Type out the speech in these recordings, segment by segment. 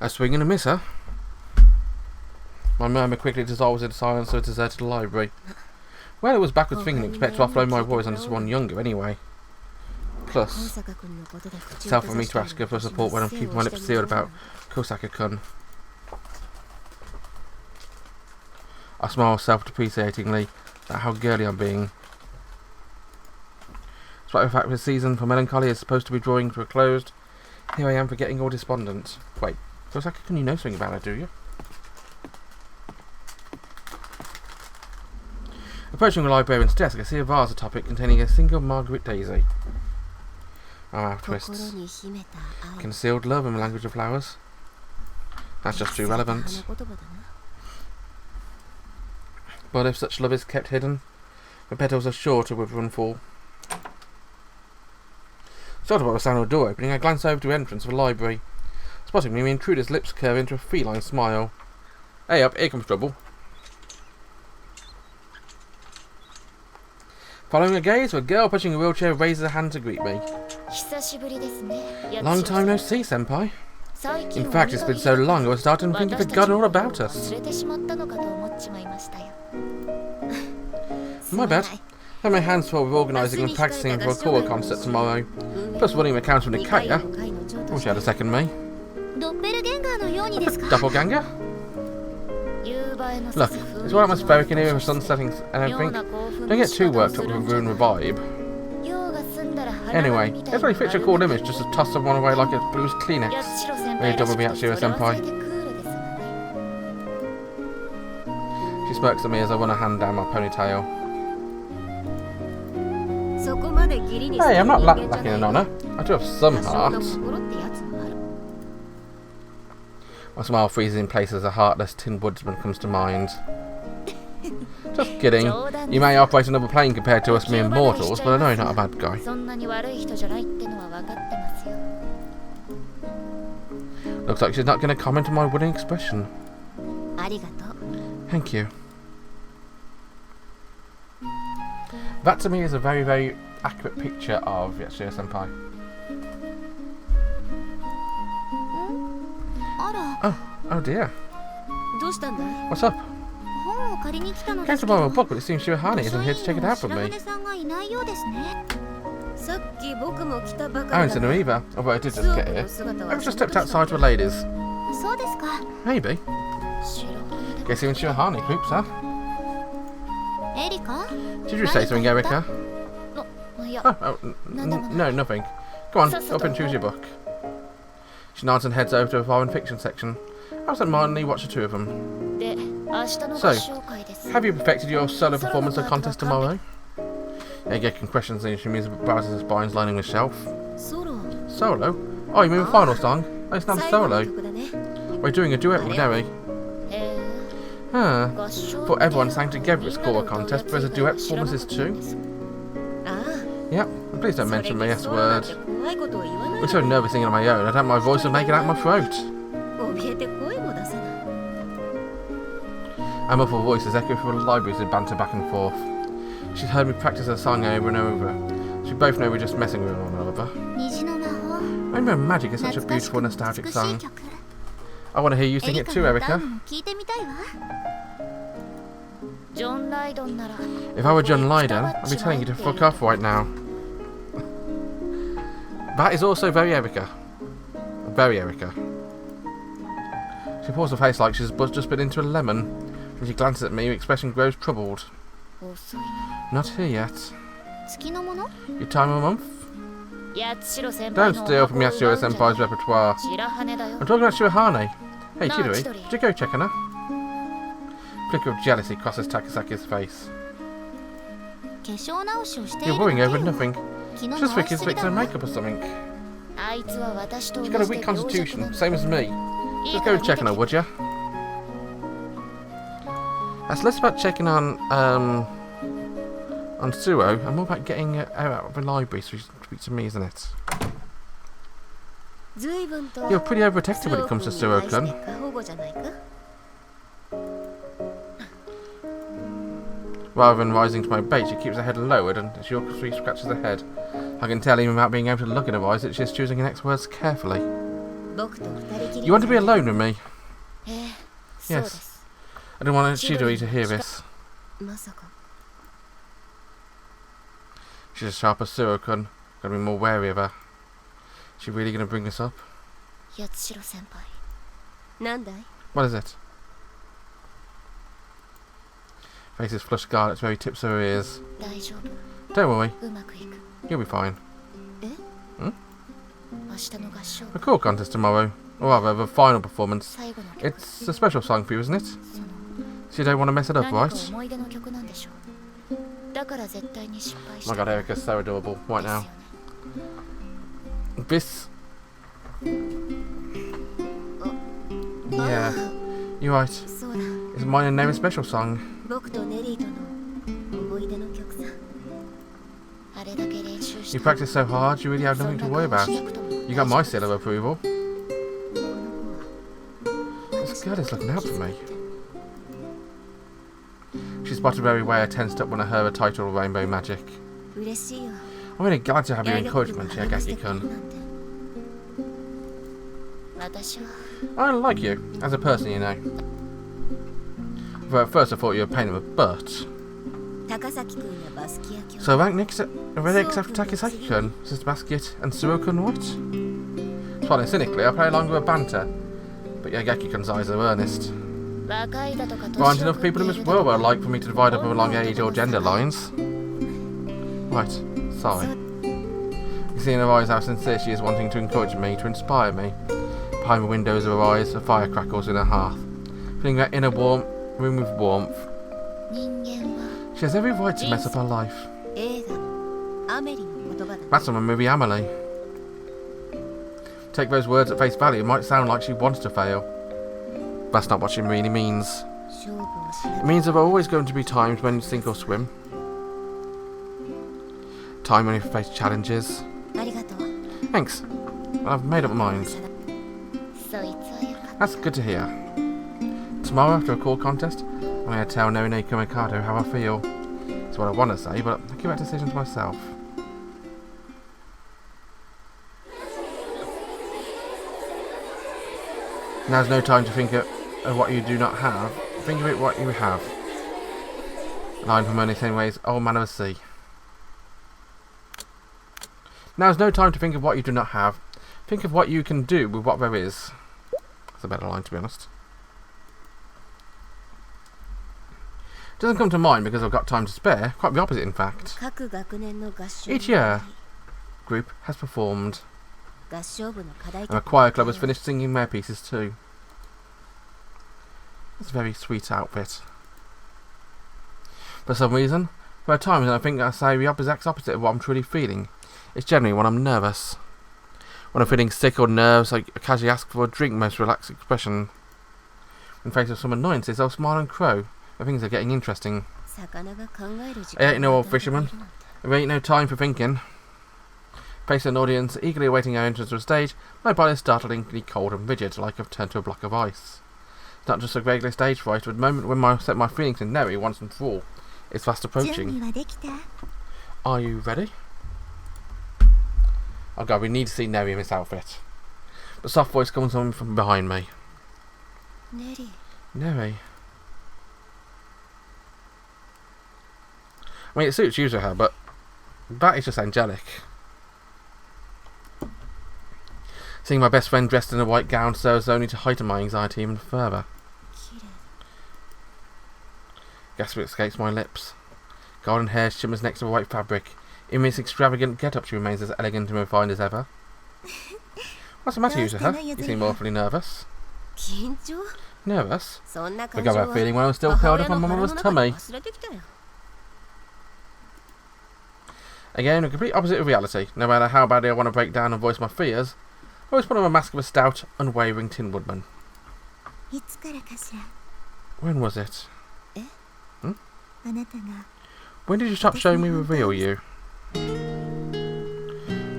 A swing and a miss, huh? My murmur quickly dissolves into silence of a deserted library. Well, it was backwards thinking to expect to offload my worries onto someone younger anyway. Plus, it's helpful for me to ask her for support when I'm keeping my lips sealed about Kosaka-kun. I smile self-depreciatingly at how girly I'm being. Despite the fact the season for melancholy is supposed to be drawing to a close, here I am forgetting all despondent. Wait, Kosaka-kun, you know something about her, do you? Approaching the librarian's desk, I see a vase atop containing a single Margaret daisy. My mouth twists. Concealed love in the language of flowers? That's just too relevant. But if such love is kept hidden, the petals are sure to wither and fall. Startled by the sound of a door opening, I glance over to the entrance of the library. Spotting me, the intruder's lips curve into a feline smile. Hey up, here comes trouble. Following a gaze, a girl pushing a wheelchair raises a hand to greet me. Long time no see, senpai. In fact, it's been so long I was starting to think you've forgotten all about us. My bad. I have my hands full with organising and practising for a choral concert tomorrow. Plus running the Council of Nicaea. Wish I had a second me. Doppelganger? Look, it's all atmospheric in here with sun settings and everything. Don't get too worked up with a ruin the vibe. Anyway, it's really fits your cool image just to toss someone away like a blues Kleenex. Really double me Yatsushiro senpai. She smirks at me as I run a hand down my ponytail. Hey, I'm not lacking in honour. I do have some heart. My smile freezes in place as a heartless tin woodsman comes to mind. Just kidding. You may operate another plane compared to us mere mortals, but I know you're not a bad guy. Looks like she's not going to comment on my wooden expression. Thank you. That to me is a very, very accurate picture of Yatsushiro senpai. Oh dear. What's up? Came to borrow a book, but it seems Yuzuriha isn't here to check it out for me. I haven't seen her either, although I did just get here. I just stepped outside to the ladies. Maybe. Guess even Yuzuriha poops, huh? Did you say something, Erika? No, nothing. Go on, open and choose your book. She nods and heads over to the foreign fiction section. I'll let Martin watch the two of them. So, have you perfected your solo performance or contest tomorrow? Yeah, getting questions and she means browses the spines lining the shelf. Solo? Oh, you mean the final song? I just named solo. We're doing a duet with Neri. Thought everyone sang together at score contest, but there's a duet performances too. Yep, please don't mention my S word. I'm so nervous singing on my own, I don't have my voice will make it out my throat. Our muffled voices echo through the library as they banter back and forth. She's heard me practice her song over and over. So we both know we're just messing with one another. Rainbow Magic is such a beautiful, nostalgic song. I want to hear you sing it too, Erika. If I were John Lydon, I'd be telling you to fuck off right now. That is also very Erika. Very Erika. She pulls her face like she's just been into a lemon. When she glances at me, her expression grows troubled. Not here yet. Your time of month? Don't steal from Yatsushiro senpai's repertoire. I'm talking about Yuzuriha. Hey Chidori, did you go check on her? Flicker of jealousy crosses Takasaki's face. You're worrying over nothing. Just Vicky's fixing her makeup or something. She's got a weak constitution, same as me. Just go and check on her, would ya? That's less about checking on Suoh and more about getting her out of the library so she speaks to me, isn't it? You're pretty overprotective when it comes to Suoh-kun. Rather than rising to my bait, she keeps her head lowered and she scratches her head. I can tell even without being able to look in her eyes that she's choosing her next words carefully. You want to be alone with me? Yes. I don't want Chidori to hear this. She's as sharp as Suoh-kun. Gotta be more wary of her. Is she really gonna bring this up? What is it? Face is flushed scarlet, very tips of her ears. Don't worry. You'll be fine. A cool contest tomorrow. Or rather, the final performance. It's a special song for you, isn't it? So you don't want to mess it up, right? Oh my god, Erica's so adorable right now. This... Yeah, you're right. It's mine and Neri's special song. You practice so hard, you really have nothing to worry about. You got my seal of approval. This girl is looking out for me. She spotted very way I tensed up when I heard the title Rainbow Magic. I'm really glad to have your encouragement, Yagaki-kun. I like you, as a person, you know. Though at first I thought you were a pain in the butt. So rank next already except for Takasaki-kun, Sister Basket, and Suoh-kun what? Smiling cynically, I play along with a banter, but Yagaki-kun's eyes are earnest. There aren't enough people in this world where I'd like for me to divide up along age or gender lines. Right, sigh. You see in her eyes how sincere she is wanting to encourage me, to inspire me. Behind the windows of her eyes, a fire crackles in her hearth, filling that inner room with warmth. She has every right to mess up her life. That's from a movie Amelie. Take those words at face value, it might sound like she wants to fail. That's not what she really means. It means there are always going to be times when you sink or swim. Time when you face challenges. Thanks. I've made up my mind. That's good to hear. Tomorrow, after a call contest, I'm going to tell Norine Kumikado how I feel. It's what I want to say, but I keep that decision to myself. Now's no time to think of what you do not have. Think of it what you have. Line from Ernest Hemingway's Old Man of the Sea. Now's no time to think of what you do not have. Think of what you can do with what there is. That's a better line, to be honest. It doesn't come to mind because I've got time to spare. Quite the opposite, in fact. Each year, group has performed. And a choir club has finished singing their pieces too. That's a very sweet outfit. For some reason, there are times when I think I say the exact opposite of what I'm truly feeling. It's generally when I'm nervous. When I'm feeling sick or nervous, I casually ask for a drink, most relaxed expression. In face of some annoyances, I'll smile and crow. When things are getting interesting. I ain't no old fisherman. There ain't no time for thinking. Facing an audience eagerly awaiting our entrance to the stage, my body is startlingly cold and rigid, like I've turned to a block of ice. It's not just a regular stage fright, but the moment when I set my feelings in Neri once and for all. It's fast approaching. Are you ready? Oh god, we need to see Neri in this outfit. The soft voice comes from behind me. Neri. I mean, it suits Yuzuriha, but that is just angelic. Seeing my best friend dressed in a white gown serves only to heighten my anxiety even further. Gasp escapes my lips. Golden hair shimmers next to a white fabric. In this extravagant get-up she remains as elegant and refined as ever. What's the matter, Yuzuriha? You seem awfully nervous. Nervous? Forgot that feeling when I was still curled up on my mother's tummy. Again, a complete opposite of reality. No matter how badly I want to break down and voice my fears, I always put on a mask of a stout, unwavering Tin Woodman. When was it? When did you stop showing me the real you?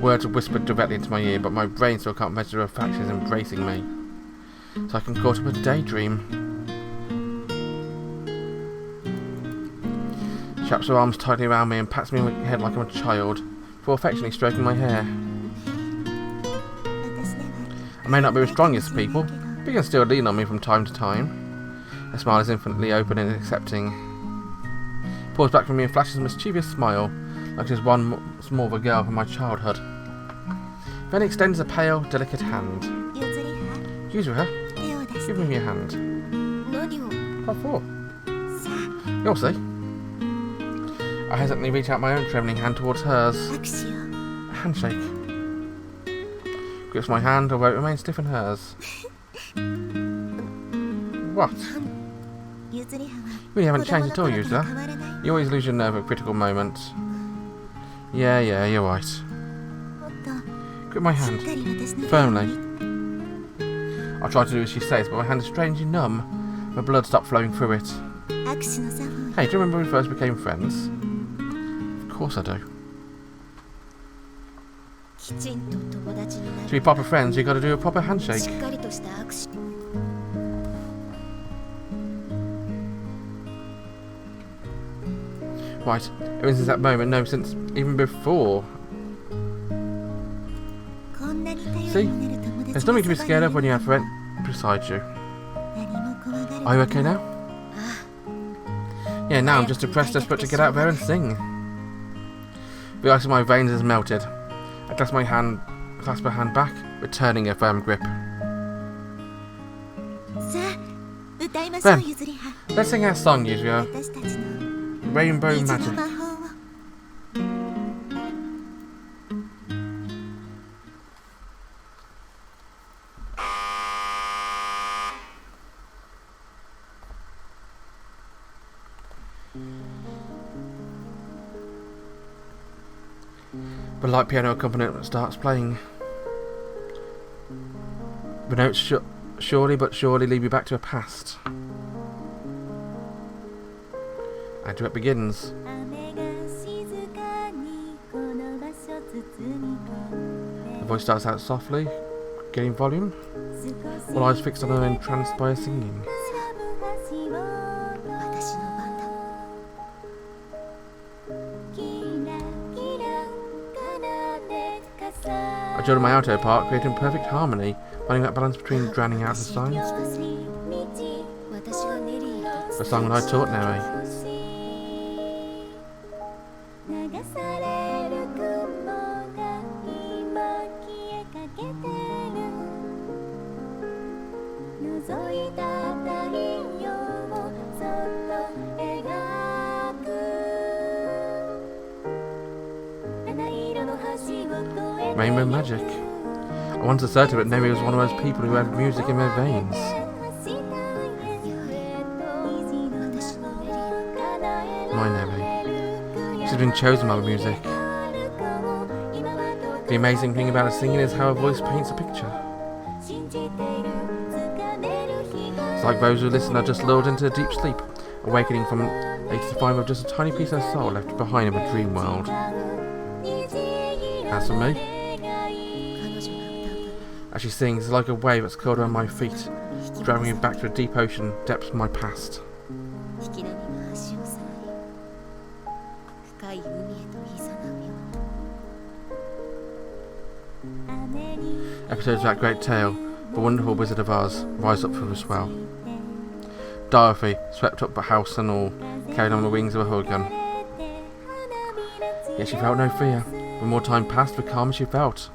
Words are whispered directly into my ear, but my brain still can't measure the fact she's embracing me. So I can caught up a daydream. She wraps her arms tightly around me and pats me on the head like I'm a child, before affectionately stroking my hair. I may not be as strong as people, but you can still lean on me from time to time. Her smile is infinitely open and accepting. He pulls back from me and flashes a mischievous smile, like she's once more of a girl from my childhood. Then he extends a pale, delicate hand. Yuzuriha, give me your hand. What for? You'll see. I hesitantly reach out my own trembling hand towards hers. A handshake. Grips my hand, although it remains stiff in hers. What? You really haven't changed at all, Yuzuriha. You always lose your nerve at critical moments. Yeah, you're right. Grip my hand. Firmly. I try to do as she says, but my hand is strangely numb. My blood stopped flowing through it. Hey, do you remember when we first became friends? Of course I do. To be proper friends, you gotta do a proper handshake. Right, ever since that moment, no, since even before. See? There's nothing to be scared of when you have a friend beside you. Are you okay now? Yeah, now I'm just depressed, desperate to get out there and sing. The ice in my veins has melted. I clasp her hand back, returning her firm grip. Then, let's sing our song, Yuzuriha. Rainbow Magic. The light piano accompaniment starts playing. The notes surely but surely lead me back to a past. And duet begins. The voice starts out softly, gaining volume, while eyes fixed on her entranced by her singing. I joined my alto part, creating perfect harmony, finding that balance between drowning out the signs. The song that I taught Neri. Rainbow Magic. I once asserted that Neri was one of those people who had music in their veins. My Neri. She's been chosen by the music. The amazing thing about her singing is how her voice paints a picture. It's like those who listen are just lulled into a deep sleep, awakening from it to find with just a tiny piece of their soul left behind in a dream world. As for me, as she sings, it's like a wave that's curled around my feet, driving me back to the deep ocean depths of my past. Episodes of that great tale, the wonderful Wizard of Oz, rise up through the swell. Dorothy, swept up the house and all, carried on the wings of a hurricane. Yet she felt no fear. The more time passed, the calmer she felt,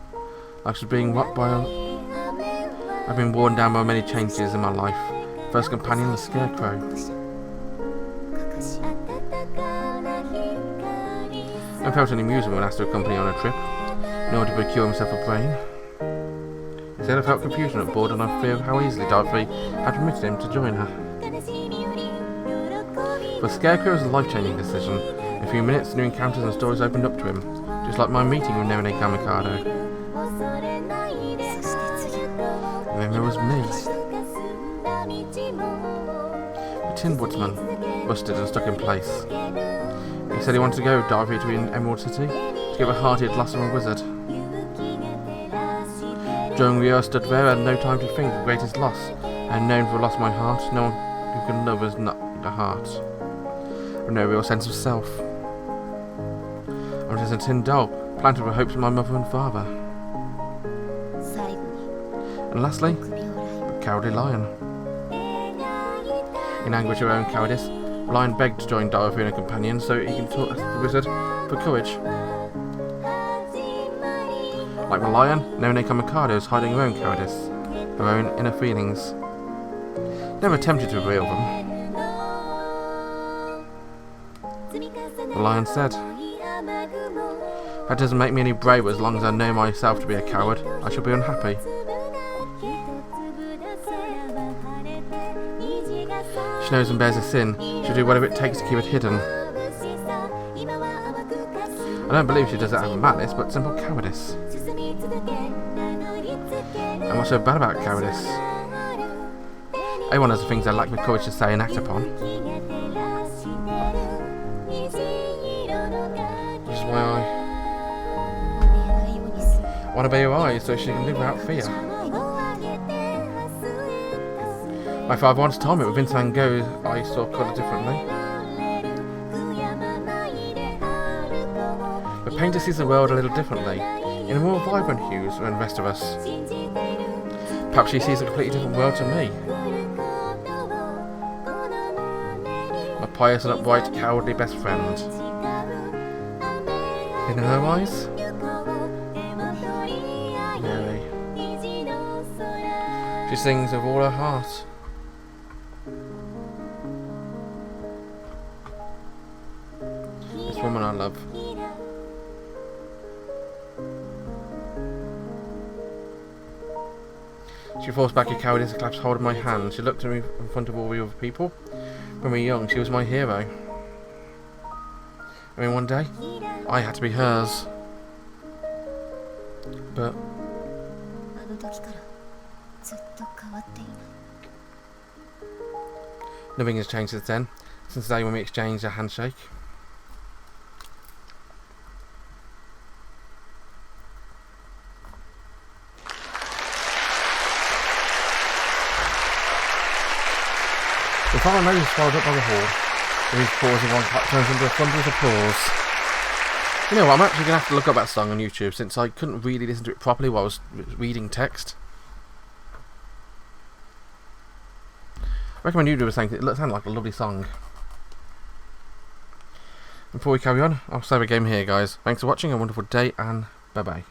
like she was being rocked by a... I've been worn down by many changes in my life. First companion, the Scarecrow. I felt any amusement when asked to accompany on a trip, in order to procure himself a brain. Instead, I felt confusion at bored and I feared how easily Dorothy had permitted him to join her. For the Scarecrow was a life-changing decision. In a few minutes, new encounters and stories opened up to him, just like my meeting with Saint Angraecum Academy. Then there was me. The Tin Woodsman, busted and stuck in place. He said he wanted to go with Dorothy to the Emerald City to get the heart he had lost from a wizard. During the year I stood there, I had no time to think of the greatest loss. I had known for I lost my heart, no one who can love is not the heart. With no real sense of self. I was just a tin doll, planted with hopes of my mother and father. And lastly, the Cowardly Lion. In anguish of her own cowardice, the lion begged to join Dorothy and her companions so he can talk to the wizard for courage. Like the lion, None Kamikado is hiding her own cowardice, her own inner feelings. Never attempted to reveal them. The lion said, "That doesn't make me any braver as long as I know myself to be a coward. I shall be unhappy." She knows and bears a sin. She'll do whatever it takes to keep it hidden. I don't believe she does it out of malice, but simple cowardice. And what's so bad about cowardice? Everyone has the things they lack the courage to say and act upon. Which is why I want to be her eyes so she can live without fear. My father once told me that within tango I saw colour differently. The painter sees the world a little differently, in a more vibrant hues than the rest of us. Perhaps she sees a completely different world to me. My pious and upright, cowardly best friend. In her eyes, Mary. She sings with all her heart. This woman I love. She forced back her cowardice and clasped hold of my hand. She looked at me in front of all the other people. When we were young, she was my hero. I mean, one day, I had to be hers. But nothing has changed since then. Since the day when we exchanged a handshake. The fire nose swallowed up by the hall. With his pause in one clap turns into a thunderous applause. You know what, I'm actually going to have to look up that song on YouTube since I couldn't really listen to it properly while I was reading text. I recommend you do the same. It sounded like a lovely song. Before we carry on, I'll save a game here, guys. Thanks for watching, a wonderful day, and bye-bye.